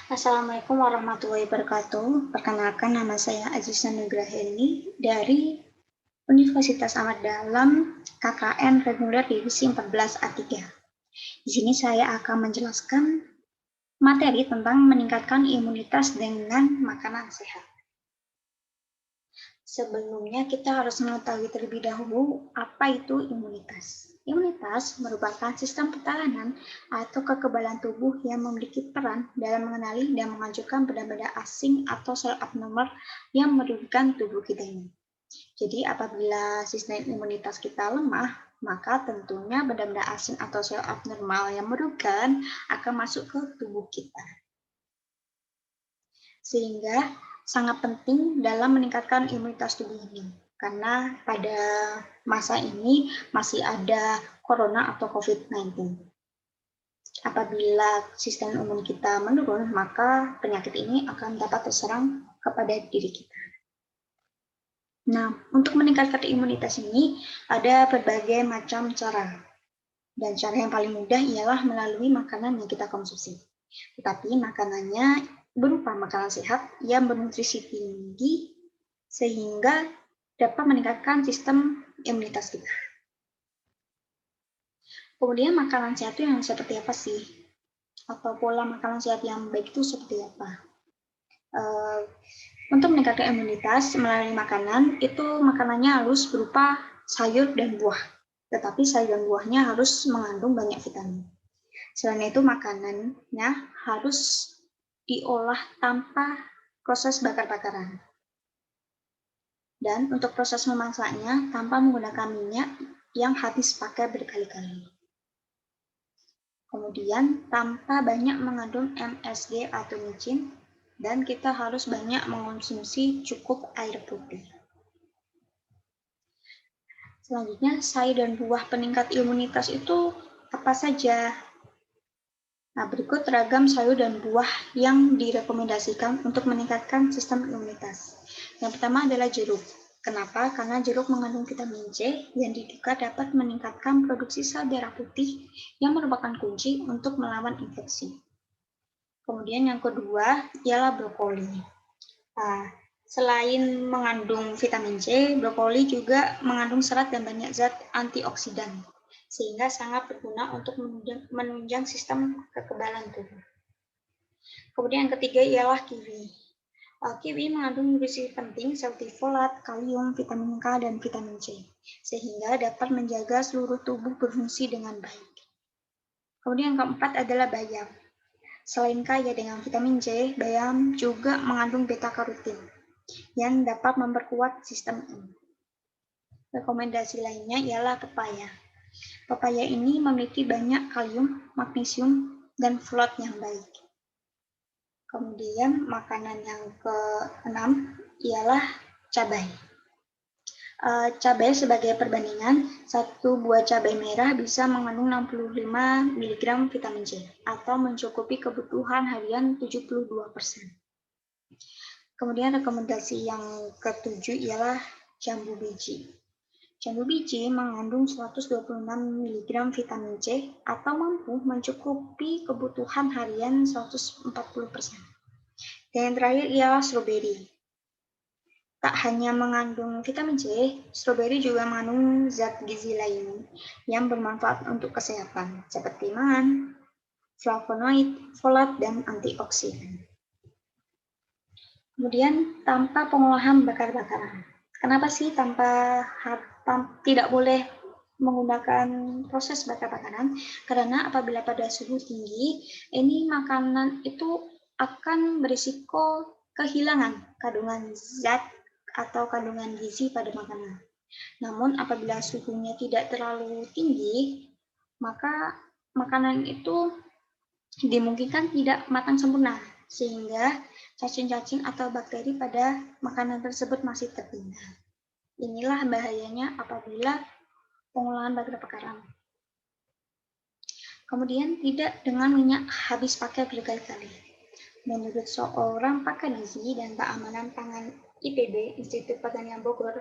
Assalamualaikum warahmatullahi wabarakatuh. Perkenalkan, nama saya Aziza Nugraheni dari Universitas Ahmad Dahlan KKN Reguler Divisi 14 A3. Di sini saya akan menjelaskan materi tentang meningkatkan imunitas dengan makanan sehat. Sebelumnya kita harus mengetahui terlebih dahulu apa itu imunitas. Imunitas merupakan sistem pertahanan atau kekebalan tubuh yang memiliki peran dalam mengenali dan menghancurkan benda-benda asing atau sel abnormal yang merugikan tubuh kita ini. Jadi apabila sistem imunitas kita lemah, maka tentunya benda-benda asing atau sel abnormal yang merugikan akan masuk ke tubuh kita. Sehingga sangat penting dalam meningkatkan imunitas tubuh ini. Karena pada masa ini masih ada corona atau COVID-19. Apabila sistem imun kita menurun, maka penyakit ini akan dapat terserang kepada diri kita. Nah, untuk meningkatkan imunitas ini ada berbagai macam cara. Dan cara yang paling mudah ialah melalui makanan yang kita konsumsi. Tetapi makanannya berupa makanan sehat yang bernutrisi tinggi sehingga dapat meningkatkan sistem imunitas kita. Kemudian makanan sehat itu yang seperti apa sih? Atau pola makanan sehat yang baik itu seperti apa? Untuk meningkatkan imunitas melalui makanan, itu makanannya harus berupa sayur dan buah. Tetapi sayur dan buahnya harus mengandung banyak vitamin. Selain itu makanannya harus diolah tanpa proses bakar-bakaran. Dan untuk proses memasaknya tanpa menggunakan minyak yang habis pakai berkali-kali. Kemudian tanpa banyak mengandung MSG atau micin, dan kita harus banyak mengonsumsi cukup air putih. Selanjutnya, sayur dan buah peningkat imunitas itu apa saja? Nah, berikut ragam sayur dan buah yang direkomendasikan untuk meningkatkan sistem imunitas. Yang pertama adalah jeruk. Kenapa? Karena jeruk mengandung vitamin C yang diduga dapat meningkatkan produksi sel darah putih yang merupakan kunci untuk melawan infeksi. Kemudian yang kedua ialah brokoli. Nah, selain mengandung vitamin C, brokoli juga mengandung serat dan banyak zat antioksidan, sehingga sangat berguna untuk menunjang sistem kekebalan tubuh. Kemudian yang ketiga ialah kiwi. Kiwi mengandung nutrisi penting seperti folat, kalium, vitamin K, dan vitamin C, sehingga dapat menjaga seluruh tubuh berfungsi dengan baik. Kemudian yang keempat adalah bayam. Selain kaya dengan vitamin C, bayam juga mengandung beta-karotin yang dapat memperkuat sistem imun. Rekomendasi lainnya ialah pepaya. Pepaya ini memiliki banyak kalium, magnesium, dan folat yang baik. Kemudian makanan yang keenam ialah cabai. Cabai sebagai perbandingan, satu buah cabai merah bisa mengandung 65 mg vitamin C atau mencukupi kebutuhan harian 72%. Kemudian rekomendasi yang ketujuh ialah jambu biji. Jambu biji mengandung 126 mg vitamin C atau mampu mencukupi kebutuhan harian 140%. Dan yang terakhir ialah stroberi. Tak hanya mengandung vitamin C, stroberi juga mengandung zat gizi lain yang bermanfaat untuk kesehatan, seperti mangan, flavonoid, folat, dan antioksidan. Kemudian tanpa pengolahan bakar-bakaran. Kenapa sih tidak boleh menggunakan proses bakar-bakaran? Karena apabila pada suhu tinggi, ini makanan itu akan berisiko kehilangan kandungan zat atau kandungan gizi pada makanan. Namun apabila suhunya tidak terlalu tinggi, maka makanan itu dimungkinkan tidak matang sempurna, sehingga cacing-cacing atau bakteri pada makanan tersebut masih tertinggal. Inilah bahayanya apabila pengolahan bakar-bakaran. Kemudian tidak dengan minyak habis pakai berkali-kali. Menurut seorang pakar gizi dan keamanan pangan IPB, Institut Pertanian Bogor,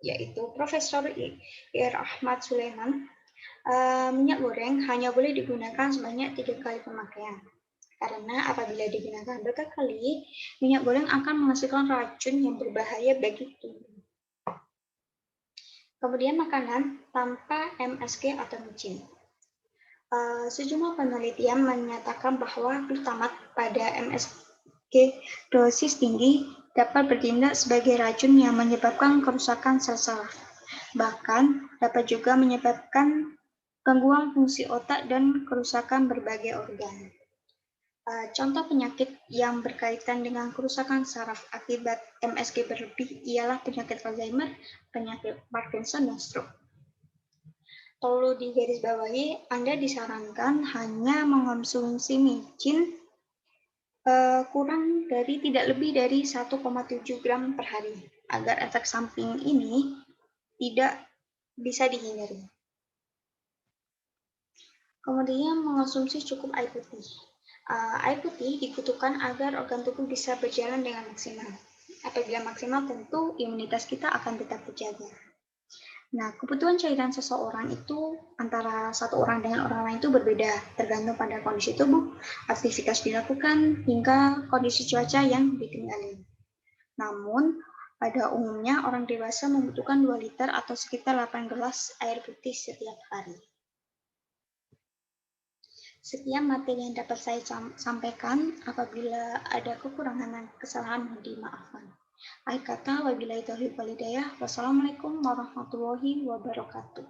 yaitu Profesor Ir Ahmad Sulaiman, minyak goreng hanya boleh digunakan sebanyak 3 kali pemakaian. Karena apabila digunakan berkali-kali, minyak goreng akan menghasilkan racun yang berbahaya bagi tubuh. Kemudian makanan tanpa MSG atau micin. Sejumlah penelitian menyatakan bahwa glutamat pada MSG dosis tinggi dapat bertindak sebagai racun yang menyebabkan kerusakan sel saraf. Bahkan dapat juga menyebabkan gangguan fungsi otak dan kerusakan berbagai organ. Contoh penyakit yang berkaitan dengan kerusakan saraf akibat MSG berlebih ialah penyakit Alzheimer, penyakit Parkinson, dan stroke. Perlu digarisbawahi, Anda disarankan hanya mengonsumsi micin kurang dari tidak lebih dari 1,7 gram per hari, agar efek samping ini tidak bisa dihindari. Kemudian mengonsumsi cukup air putih. Air putih dibutuhkan agar organ tubuh bisa berjalan dengan maksimal. Apabila maksimal, tentu imunitas kita akan tetap terjaga. Nah, kebutuhan cairan seseorang itu antara satu orang dengan orang lain itu berbeda, tergantung pada kondisi tubuh, aktivitas dilakukan, hingga kondisi cuaca yang ditinggali. Namun, pada umumnya orang dewasa membutuhkan 2 liter atau sekitar 8 gelas air putih setiap hari. Sekian materi yang dapat saya sampaikan. Apabila ada kekurangan dan kesalahan, mohon dimaafkan. Akhir kata, wabillahi taufiq wal hidayah. Wassalamualaikum warahmatullahi wabarakatuh.